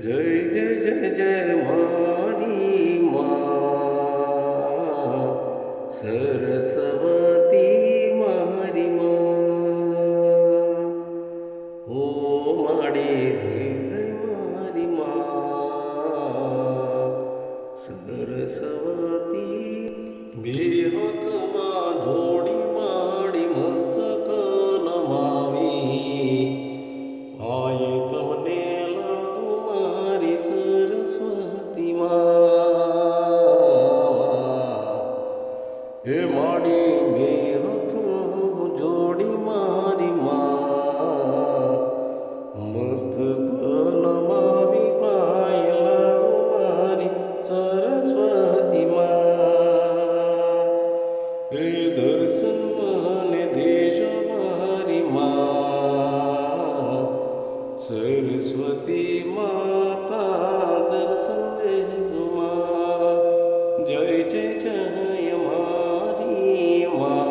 जय जय जय जय मारी माँ सरस्वती मारी माँ हो माड़ी जय जय मारी माँ सरस्वती बेहतमा जोड़ी माड़ी मस्तक नमावी आये तमने लागू मारी सरस्वती हे माड़ी बेहत जोड़ी मारी मस्तक नमावी पाय लागू मारी सरस्वती हे दर्शन माने देश मारी सरस्वती माता दर्शन दे सुमा जय जय जय मारी माँ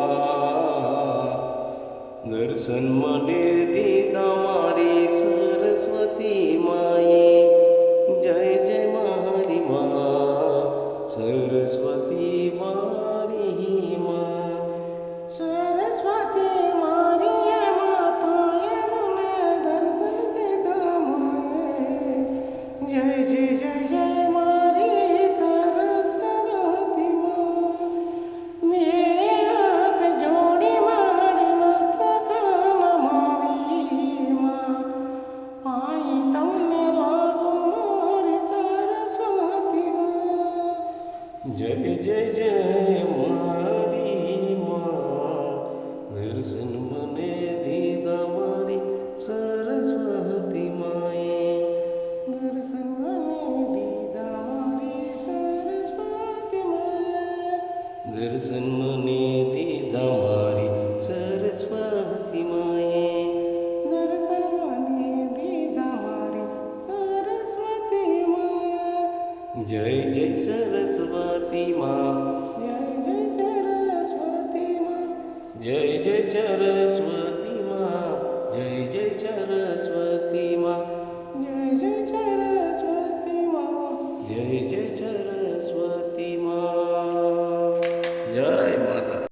दर्शन मने दीदा मारी सरस्वती माए जय जय मारी माँ सरस्वती मारी माँ सरस्वती मारी माताए मने दर्शन देता माए जय जय जय जय मारी सरस्वती माँ मेरे हाथ जोड़ी मारी मस्तक नमावी माँ आई तमने लागू मारी सरस्वती माँ जय जय जय मारी माँ दर्शन मने दीदा मारी सरस्वती माए दर्शन मने दीदा मारी सरस्वती माँ दर्शन मने दीदा मारी सरस्वती माए दर्शन मने दीदा मारी सरस्वती माँ जय जय सरस्वती माँ जय जय सरस्वती माँ जय जय सरस्वती माँ जय जय सरस्वती